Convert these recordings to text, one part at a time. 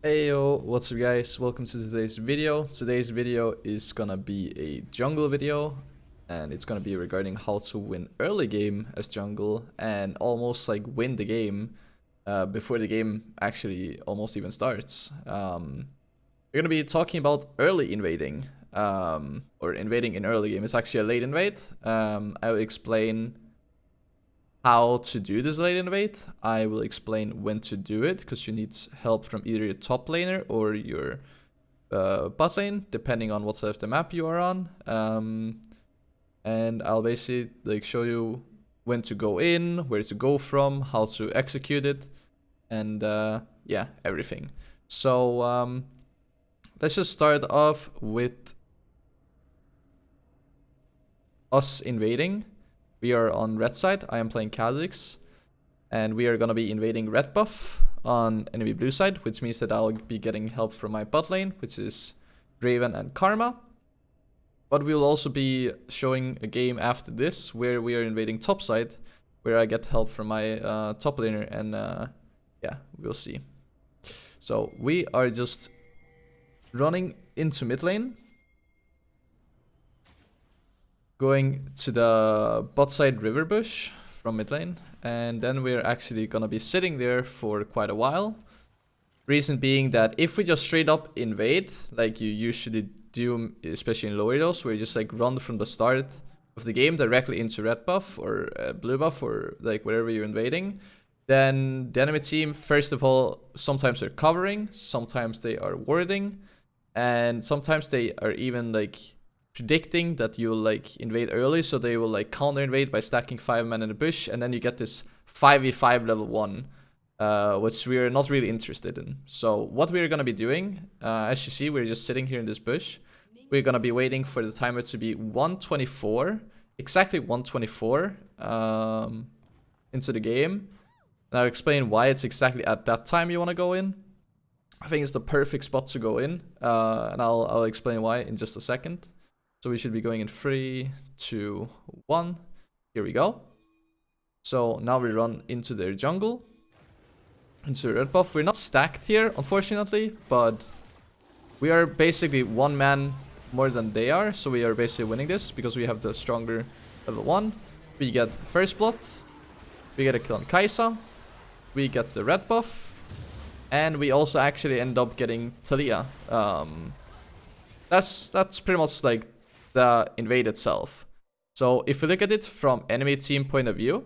Heyo, what's up guys, welcome to today's video. Today's video is gonna be a jungle video, and it's gonna be regarding how to win early game as jungle and almost like win the game before the game actually almost even starts. We're gonna be talking about early invading, or invading in early game. It's actually a late invade. I will explain how to do this late invade. I will explain when to do it, because you need help from either your top laner or your bot lane, depending on what side of the map you are on. And I'll basically like show you when to go in, where to go from, how to execute it, and yeah, everything. So let's just start off with us invading. We are on red side. I am playing Khazix, and we are gonna be invading red buff on enemy blue side, which means that I'll be getting help from my bot lane, which is Draven and Karma. But we will also be showing a game after this where we are invading top side, where I get help from my top laner, and yeah, we'll see. So we are just running into mid lane, going to the bot side river bush from mid lane, and then we're actually gonna be sitting there for quite a while. Reason being that if we just straight up invade, like you usually do, especially in lower heroes, where you just like run from the start of the game directly into red buff or blue buff or like wherever you're invading, then the enemy team, first of all, sometimes they're covering, sometimes they are warding, and sometimes they are even like predicting that you'll like invade early, so they will like counter invade by stacking 5 men in the bush, and then you get this 5v5 level 1, which we're not really interested in. So what we're gonna be doing, as you see, we're just sitting here in this bush. We're gonna be waiting for the timer to be 124, exactly 124 into the game, and I'll explain why it's exactly at that time you want to go in. I think it's the perfect spot to go in, and I'll explain why in just a second. So we should be going in 3, 2, 1. Here we go. So now we run into their jungle, into the red buff. We're not stacked here, unfortunately, but we are basically 1 man more than they are. So we are basically winning this because we have the stronger level 1. We get first blood. We get a kill on Kai'Sa. We get the red buff. And we also actually end up getting Talia. That's pretty much like the invade itself. So if you look at it from enemy team point of view,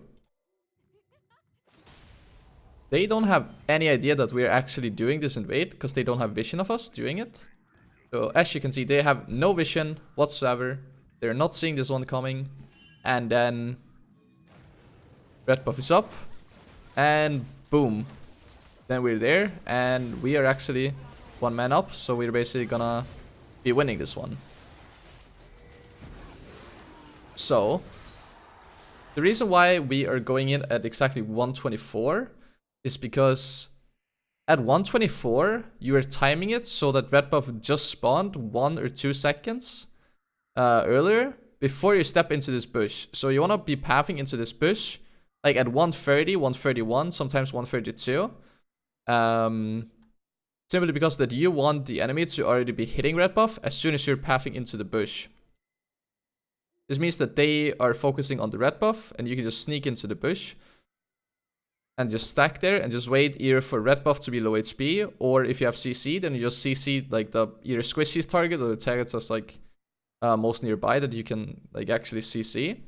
they don't have any idea that we're actually doing this invade because they don't have vision of us doing it. So as you can see, they have no vision whatsoever. They're not seeing this one coming. And then red buff is up, and boom, then we're there, and we are actually 1 man up, so we're basically gonna be winning this one. So the reason why we are going in at exactly 124 is because at 124 you are timing it so that red buff just spawned 1 or 2 seconds earlier before you step into this bush. So you want to be pathing into this bush like at 130, 131, sometimes 132. Simply because that you want the enemy to already be hitting red buff as soon as you're pathing into the bush. This means that they are focusing on the red buff, and you can just sneak into the bush and just stack there and just wait either for red buff to be low HP, or if you have CC, then you just CC like the either squishy's target or the targets that's like most nearby that you can like actually CC,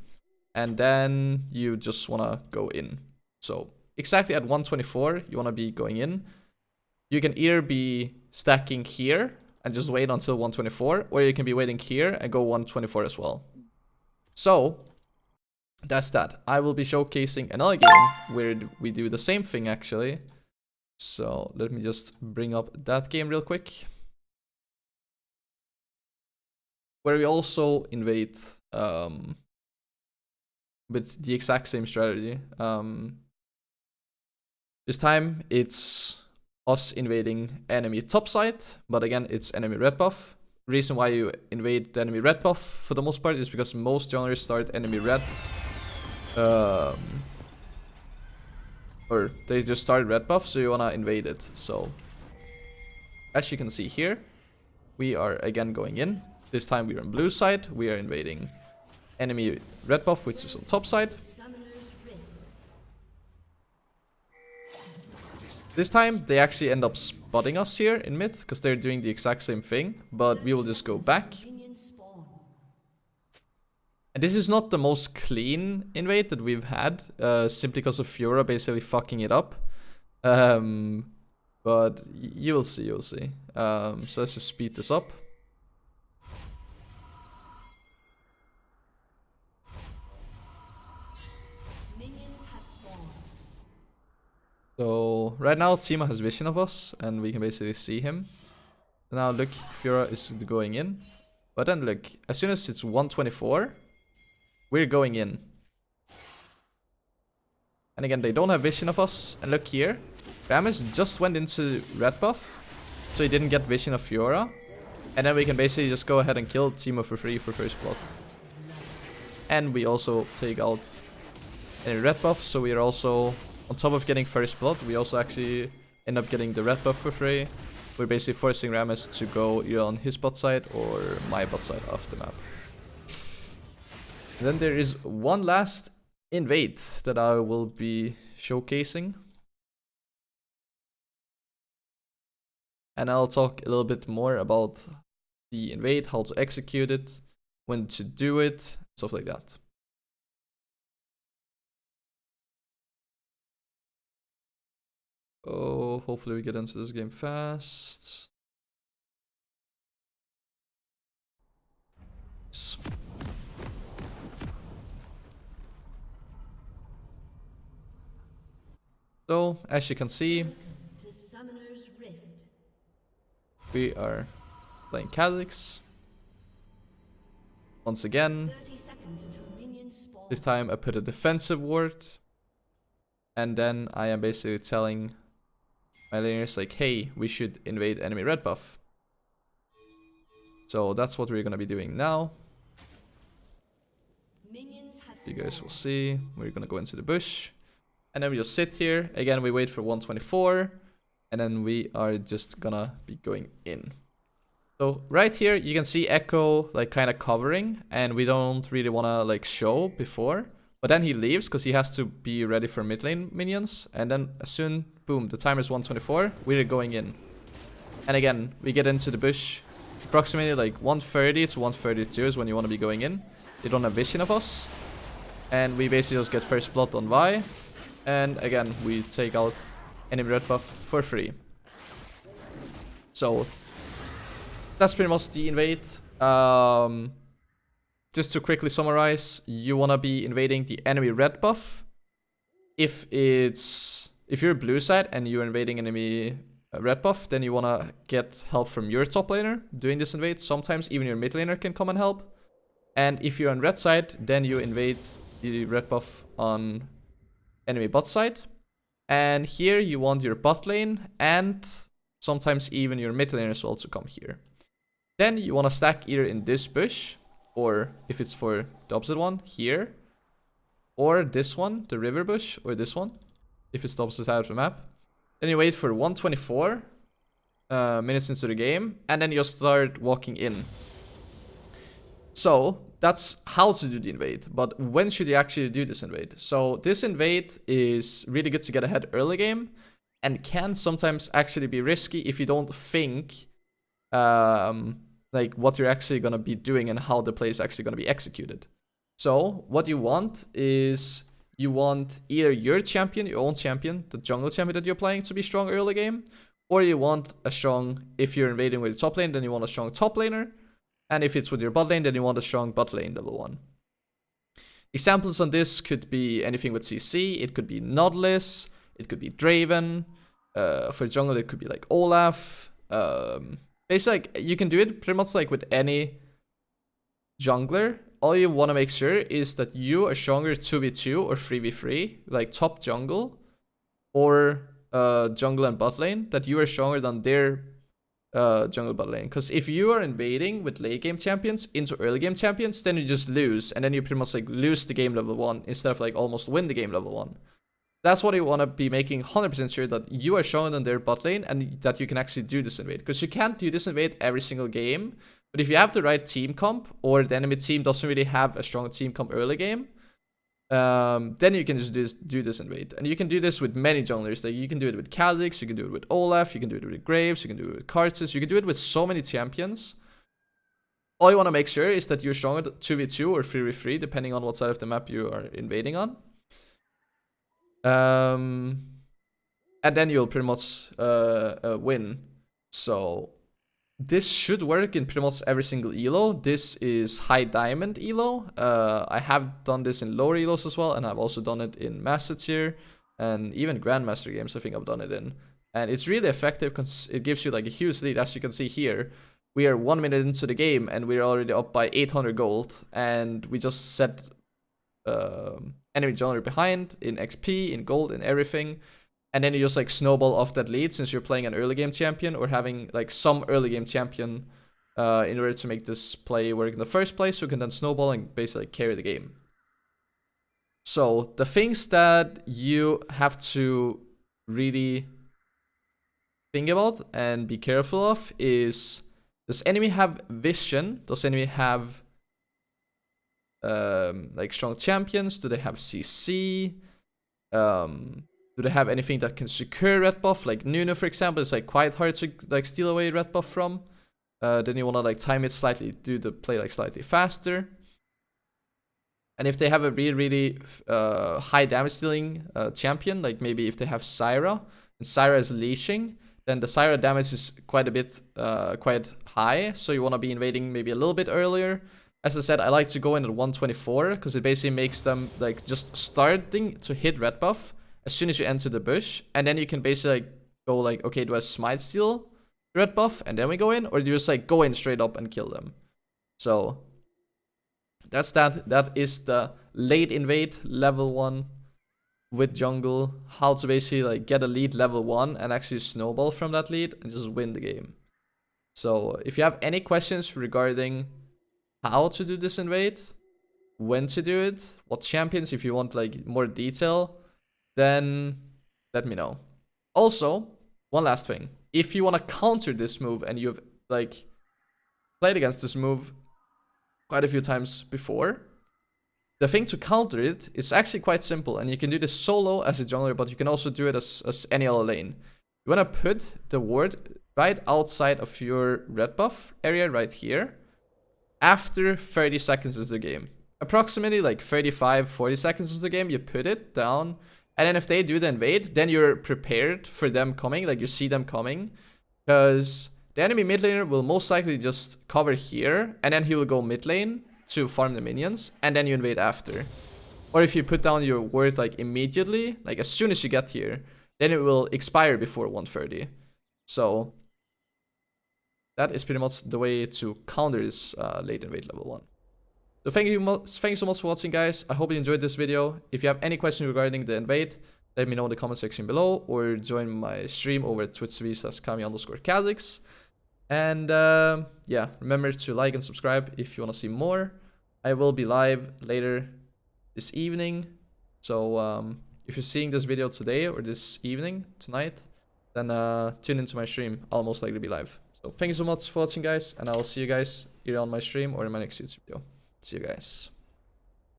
and then you just wanna go in. So exactly at 124 you wanna be going in. You can either be stacking here and just wait until 124, or you can be waiting here and go 124 as well. So that's that. I will be showcasing another game where we do the same thing actually. So let me just bring up that game real quick, where we also invade with the exact same strategy. This time it's us invading enemy top side, but again it's enemy red buff. Reason why you invade the enemy red buff for the most part is because most junglers start enemy red, or they just started red buff, so you wanna invade it. So as you can see here, we are again going in. This time we are on blue side. We are invading enemy red buff, which is on top side. This time they actually end up spotting us here in mid because they're doing the exact same thing, but we will just go back. And this is not the most clean invade that we've had, simply because of Fiora basically fucking it up. But you will see, so let's just speed this up. So right now Timo has vision of us and we can basically see him. Now look, Fiora is going in. But then look, as soon as it's 124, we're going in. And again, they don't have vision of us. And look here, Rammus just went into red buff, so he didn't get vision of Fiora. And then we can basically just go ahead and kill Timo for free for first blood. And we also take out any red buff, so we are also, on top of getting first blood, we also actually end up getting the red buff for free. We're basically forcing Rammus to go either on his bot side or my bot side of the map. And then there is one last invade that I will be showcasing. And I'll talk a little bit more about the invade, how to execute it, when to do it, stuff like that. Oh, hopefully we get into this game fast. So, as you can see, we are playing Khazix. Once again, this time I put a defensive ward. And then I am basically telling my laners like, hey, we should invade enemy red buff. So that's what we're gonna be doing now. You guys will see. We're gonna go into the bush. And then we just sit here. Again, we wait for 124. And then we are just gonna be going in. So right here, you can see Echo like kind of covering. And we don't really wanna like show before. But then he leaves because he has to be ready for mid lane minions. And then as soon, boom, the timer is 124. We're going in. And again, we get into the bush. Approximately like 130 to 132 is when you want to be going in. They don't have vision of us. And we basically just get first blood on Vi. And again, we take out enemy red buff for free. So that's pretty much the invade. Just to quickly summarize, you want to be invading the enemy red buff. If you're blue side and you're invading enemy red buff, then you want to get help from your top laner doing this invade. Sometimes even your mid laner can come and help. And if you're on red side, then you invade the red buff on enemy bot side. And here you want your bot lane and sometimes even your mid laners will also come here. Then you want to stack either in this bush, or if it's for the opposite one, here. Or this one, the river bush, or this one, if it's the opposite side of the map. Then you wait for 124 minutes into the game, and then you start walking in. So that's how to do the invade, but when should you actually do this invade? So this invade is really good to get ahead early game, and can sometimes actually be risky if you don't think like what you're actually gonna be doing and how the play is actually gonna be executed. So what you want is you want either your champion, your own champion, the jungle champion that you're playing to be strong early game, or you want a strong, if you're invading with the top lane, then you want a strong top laner, and if it's with your bot lane, then you want a strong bot lane level 1. Examples on this could be anything with CC, it could be Nautilus, it could be Draven, for jungle it could be like Olaf, basically like, you can do it pretty much like with any jungler. All you want to make sure is that you are stronger 2v2 or 3v3, like top jungle, or jungle and bot lane, that you are stronger than their jungle bot lane. Because if you are invading with late game champions into early game champions, then you just lose, and then you pretty much like lose the game level 1 instead of like almost win the game level 1. That's what you want to be making 100% sure that you are strong on their bot lane and that you can actually do this invade. Because you can't do this invade every single game. But if you have the right team comp, or the enemy team doesn't really have a strong team comp early game, then you can just do this invade. And you can do this with many junglers. Like you can do it with Khazix, you can do it with Olaf, you can do it with Graves, you can do it with Khazix, you can do it with so many champions. All you want to make sure is that you're strong at 2v2 or 3v3, depending on what side of the map you are invading on. And then you'll pretty much win. So this should work in pretty much every single elo. This is high diamond elo. I have done this in lower elos as well, and I've also done it in master tier and even grandmaster games. I think I've done it in, and it's really effective because it gives you like a huge lead. As you can see here, we are 1 minute into the game and we're already up by 800 gold, and we just set enemy jungler behind in XP, in gold, in everything. And then you just like snowball off that lead since you're playing an early game champion or having like some early game champion in order to make this play work in the first place. So you can then snowball and basically carry the game. So the things that you have to really think about and be careful of is, does enemy have vision? Does enemy have like strong champions? Do they have CC? Do they have anything that can secure red buff? Like Nuno, for example, is like quite hard to like steal away red buff from. Then you wanna like time it slightly, do the play like slightly faster. And if they have a really high damage dealing champion, like maybe if they have Syra and Syra is leashing, then the Syra damage is quite a bit quite high. So you wanna be invading maybe a little bit earlier. As I said, I like to go in at 124 because it basically makes them like just starting to hit red buff as soon as you enter the bush, and then you can basically like go like, okay, do I smite steal red buff and then we go in, or do you just like go in straight up and kill them? So that's that. That is the late invade level 1 with jungle. How to basically like get a lead level 1 and actually snowball from that lead and just win the game. So if you have any questions regarding how to do this invade, when to do it, what champions, if you want like more detail, then let me know. Also, one last thing. If you want to counter this move and you've like played against this move quite a few times before, the thing to counter it is actually quite simple, and you can do this solo as a jungler, but you can also do it as any other lane. You want to put the ward right outside of your red buff area right here after 30 seconds of the game. Approximately like 35-40 seconds of the game, you put it down. And then if they do the invade, then you're prepared for them coming, like you see them coming. Because the enemy mid laner will most likely just cover here, and then he will go mid lane to farm the minions, and then you invade after. Or if you put down your ward like immediately, like as soon as you get here, then it will expire before 130. So that is pretty much the way to counter this late invade level 1. So thank you so much for watching, guys. I hope you enjoyed this video. If you have any questions regarding the invade, let me know in the comment section below, or join my stream over at twitch.tv/Kami_Khazix. And yeah, remember to like and subscribe if you want to see more. I will be live later this evening. So if you're seeing this video today or this evening, tonight, then tune into my stream. I'll most likely be live. So thank you so much for watching, guys, and I will see you guys either on my stream or in my next YouTube video. See you guys.